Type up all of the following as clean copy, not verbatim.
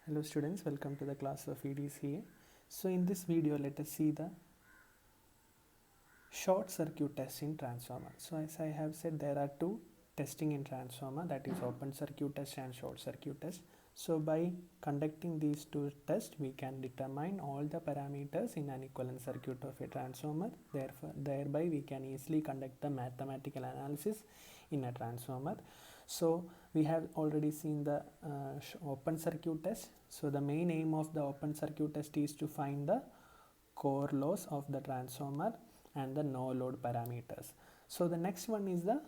Hello students, welcome to the class of EDCA. So in this video, let us see the short circuit test in transformer. So as I have said, there are two testing in transformer, that is open circuit test and short circuit test. So by conducting these two tests, we can determine all the parameters in an equivalent circuit of a transformer. Therefore, thereby we can easily conduct the mathematical analysis in a transformer. So we have already seen the open circuit test. So the main aim of the open circuit test is to find the core loss of the transformer and the no load parameters. So the next one is the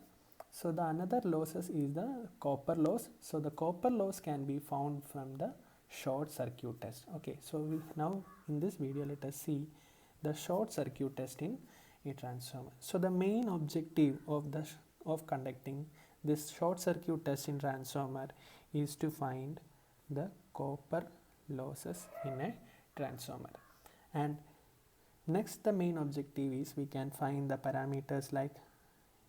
another losses is the copper loss. So the copper loss can be found from the short circuit test. Okay, so now in this video let us see the short circuit test in a transformer. So the main objective of conducting this short circuit test in transformer is to find the copper losses in a transformer. And next, the main objective is we can find the parameters like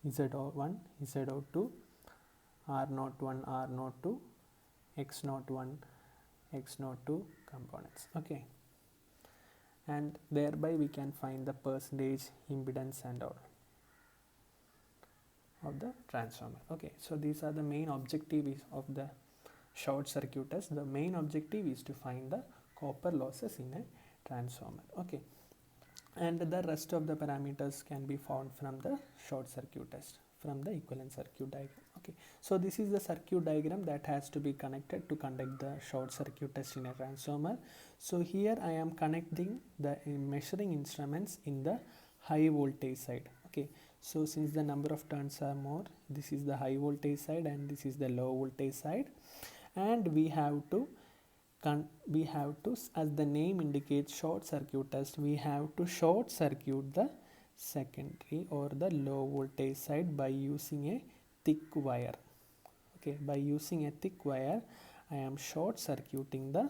Z01, Z02, R01, R02, X01, X02 components. Okay, and thereby we can find the percentage impedance and all of the transformer. Okay, so these are the main objectives of the short circuit test. The main objective is to find the copper losses in a transformer. Okay, and the rest of the parameters can be found from the short circuit test, from the equivalent circuit diagram. Okay, so this is the circuit diagram that has to be connected to conduct the short circuit test in a transformer. So here I am connecting the measuring instruments in the high voltage side. Okay, so since the number of turns are more, this is the high voltage side and this is the low voltage side, and we have to as the name indicates short circuit test, we have to short circuit the secondary or the low voltage side by using a thick wire. Okay, by using a thick wire I am short circuiting the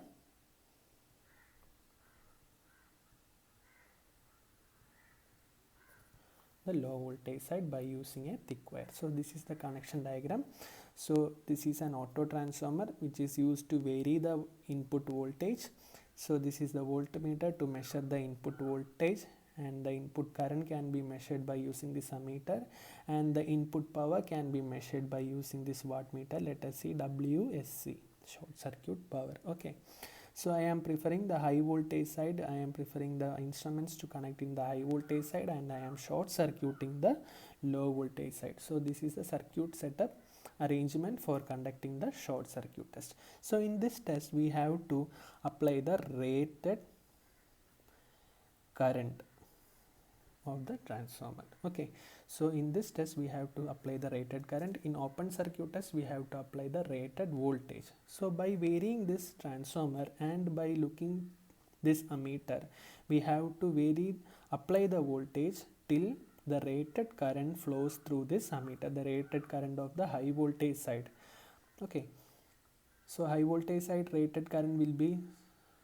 low voltage side by using a thick wire. So this is the connection diagram. So this is an auto transformer which is used to vary the input voltage. So this is the voltmeter to measure the input voltage, and the input current can be measured by using this ammeter, and the input power can be measured by using this wattmeter. Let us see WSC, short circuit power. Okay, so I am preferring the high voltage side. I am preferring the instruments to connect in the high voltage side, and I am short circuiting the low voltage side. So this is the circuit setup arrangement for conducting the short circuit test. So in this test we have to apply the rated current of the transformer. Okay, so in this test we have to apply the rated current. In open circuit test we have to apply the rated voltage. So by varying this transformer and by looking this ammeter, we have to apply the voltage till the rated current flows through this ammeter, the rated current of the high voltage side. Okay, so high voltage side rated current will be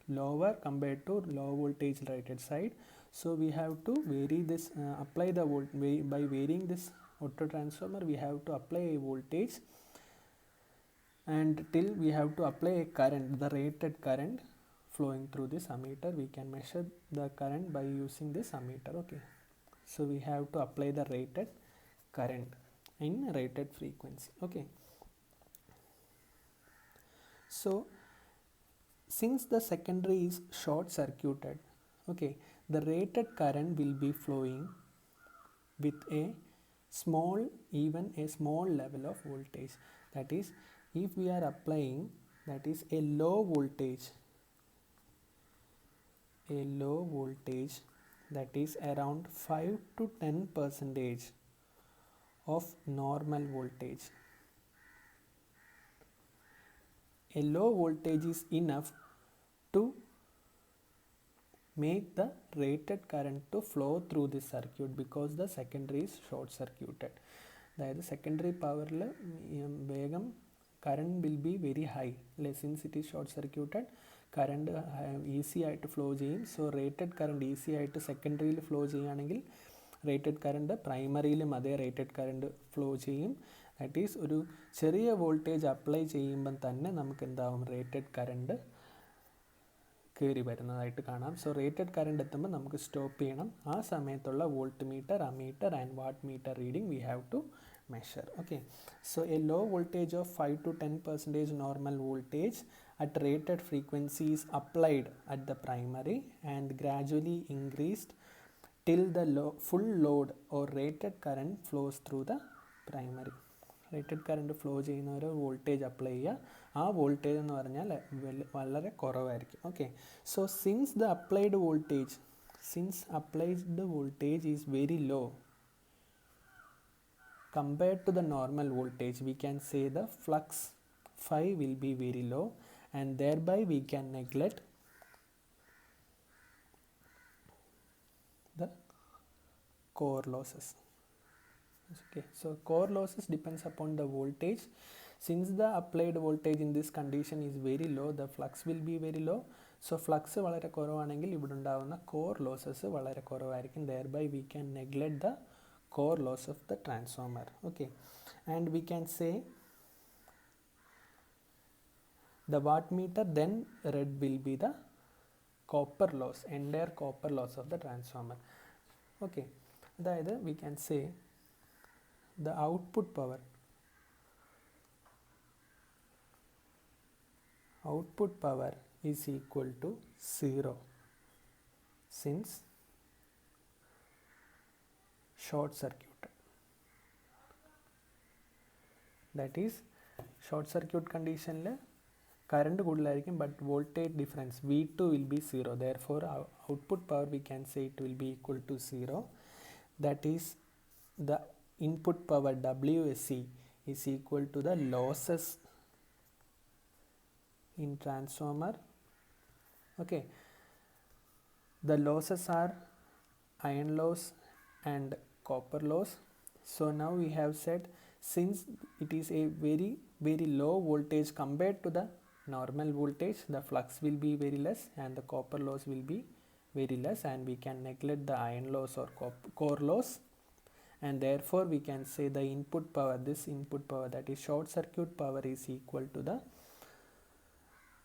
lower compared to low voltage rated side. So we have to vary this, apply the by varying this auto transformer we have to apply a voltage, and till we have to apply a current, the rated current flowing through this ammeter. We can measure the current by using this ammeter. Okay, so we have to apply the rated current in rated frequency. Okay, so since the secondary is short circuited, okay, the rated current will be flowing with a small level of voltage. That is, if we are applying that is a low voltage that is around 5 to 10% of normal voltage. A low voltage is enough to make the rated current to flow through this circuit because the secondary is short circuited. That is, secondary power current will be very high. Since it is short circuited, current easy ആയിട്ട് flow ചെയ്യും. So rated current easy ആയിട്ട് സെക്കൻഡറിയിൽ flow ചെയ്യുകയാണെങ്കിൽ rated current പ്രൈമറിയിലും അതേ rated current flow ചെയ്യും. That is ഒരു ചെറിയ voltage apply ചെയ്യുമ്പം തന്നെ നമുക്ക് എന്താവും, റേറ്റഡ് കറണ്ട് കയറി വരുന്നതായിട്ട് കാണാം. സോ റേറ്റഡ് കറണ്ട് എത്തുമ്പോൾ നമുക്ക് സ്റ്റോപ്പ് ചെയ്യണം. ആ സമയത്തുള്ള voltmeter, ammeter and wattmeter reading we have to measure. Okay, so a low voltage of 5 to 10% normal voltage at rated frequency is applied at the primary and gradually increased till the full load or rated current flows through the primary. Rated current flow ചെയ്യുന്ന ഒരു voltage apply ചെയ്യുക. ആ voltage എന്ന് പറഞ്ഞാൽ വളരെ കുറവായിരിക്കും. Okay, so since the applied voltage is very low compared to the normal voltage, we can say the flux phi will be very low, and thereby we can neglect the core losses. Okay, so core losses depends upon the voltage. Since the applied voltage in this condition is very low, the flux will be very low. So flux വളരെ കുറവാണെങ്കിൽ ഇവിടെ ഉണ്ടാവുന്ന core losses വളരെ കുറവായിരിക്കും. Thereby we can neglect the core loss of the transformer. Okay, and we can say the wattmeter then read will be the copper loss, entire copper loss of the transformer. Okay, അതായത് we can say the output power is equal to 0 since short circuited. That is, short circuit condition le current കൂടുതലായിരിക്കും, but voltage difference V2 will be 0. Therefore output power we can say it will be equal to 0. That is, the input power WSC is equal to the losses in transformer. Okay, the losses are iron loss and copper loss. So now we have said, since it is a very low voltage compared to the normal voltage, the flux will be very less and the copper loss will be very less, and we can neglect the iron loss or core loss, and therefore we can say the input power, this input power, that is short circuit power, is equal to the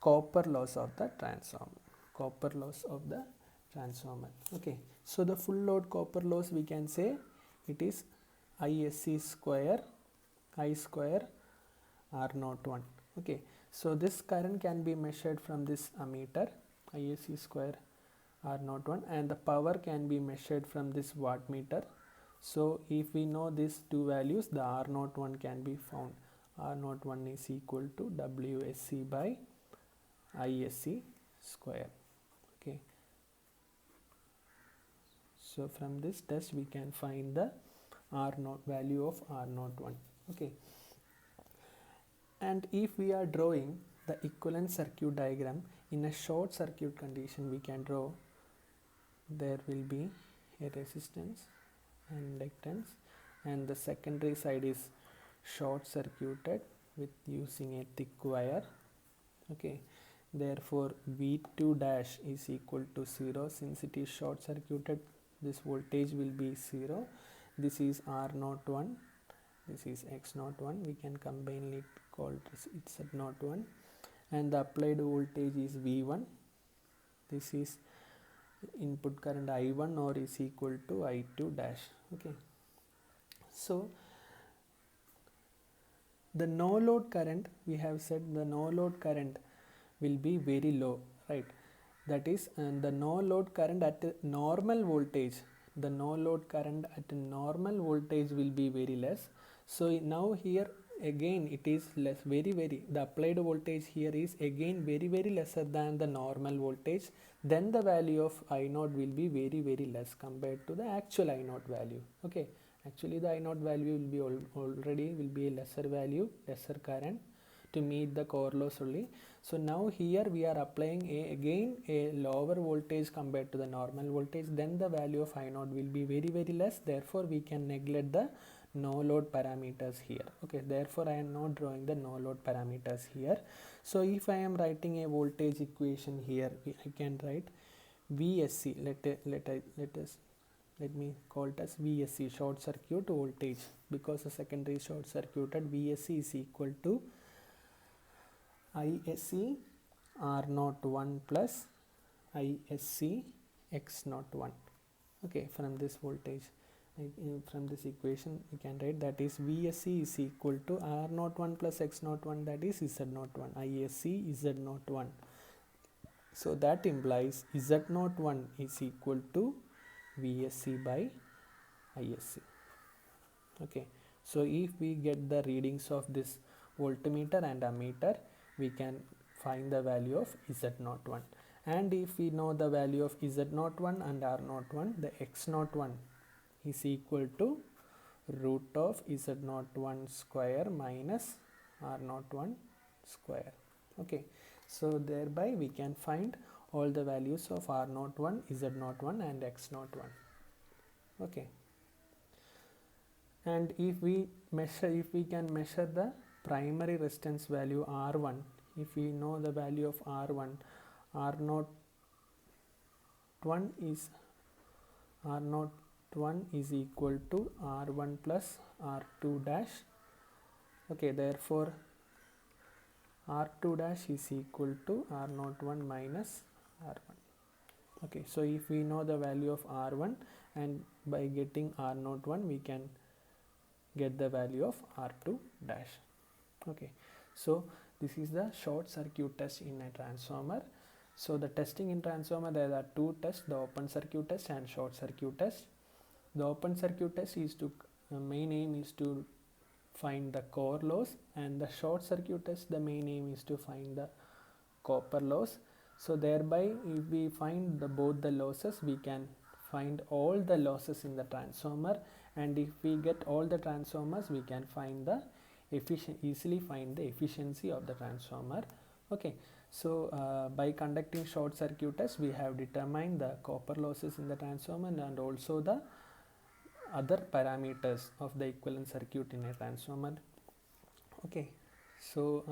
copper loss of the transformer. Okay, so the full load copper loss we can say it is ISC square I square R01. Okay, so this current can be measured from this ammeter ISC square R01, and the power can be measured from this wattmeter. So if we know these two values, the R01 can be found. R01 is equal to WSC by ISC square. Okay, so from this test we can find the value of R01. Okay, and if we are drawing the equivalent circuit diagram in a short circuit condition, we can draw, there will be a resistance and inductance, and the secondary side is short circuited with using a thick wire. Okay, therefore V2 dash is equal to 0. Since it is short circuited, this voltage will be 0. This is R01, this is X01. We can combine it, call it Z01, and the applied voltage is V1. This is input current I1 or is equal to I2 dash. Okay, so the no load current, we have said the no load current will be very low, right? That is, the no load current at normal voltage, the no load current at normal voltage will be very less. So now here again it is less, very the applied voltage here is again very lesser than the normal voltage. Then the value of I0 will be very less compared to the actual I0 value. Okay, actually the I0 value will be already will be a lesser value, lesser current to meet the core loss only. So now here we are applying again a lower voltage compared to the normal voltage. Then the value of I0 will be very less. Therefore we can neglect the no load parameters here. Okay, therefore I am not drawing the no load parameters here. So if I am writing a voltage equation here, I can write VSC. Let me call it as VSC, short circuit voltage, because the secondary is short circuited. VSC is equal to ISC R01 plus ISC x naught 1. Okay, from this voltage, from this equation we can write that is VSC is equal to R naught 1 plus x naught 1, that is Z naught 1, ISC Z naught 1. So that implies Z naught 1 is equal to VSC by ISC. Okay, so if we get the readings of this voltmeter and ammeter, we can find the value of Z naught 1. And if we know the value of Z naught 1 and R naught 1, the X naught 1 is equal to root of Z naught 1 square minus R naught 1 square. Okay, so thereby we can find all the values of R naught 1, Z naught 1 and X naught 1. Okay, and if we can measure the primary resistance value R1, if we know the value of R1, R naught 1 is equal to R1 plus R2 dash. Okay, therefore R2 dash is equal to R naught 1 minus R1. Okay, so if we know the value of R1, and by getting R naught 1 we can get the value of R2 dash. Okay, so this is the short circuit test in a transformer. So the testing in transformer, there are two tests, the open circuit test and short circuit test. The open circuit test is to, main aim is to find the core loss, and the short circuit test, the main aim is to find the copper loss. So thereby if we find both the losses, we can find all the losses in the transformer, and if we get all the transformers, we can find the easily find the efficiency of the transformer. Okay, so by conducting short circuit test, we have determined the copper losses in the transformer and also the other parameters of the equivalent circuit in a transformer. Okay, so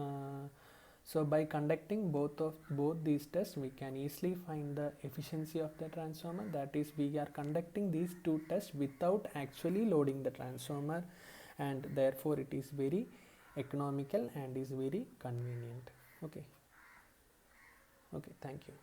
so by conducting both these tests, we can easily find the efficiency of the transformer. That is, we are conducting these two tests without actually loading the transformer, and therefore it is very economical and is very convenient. Okay, thank you.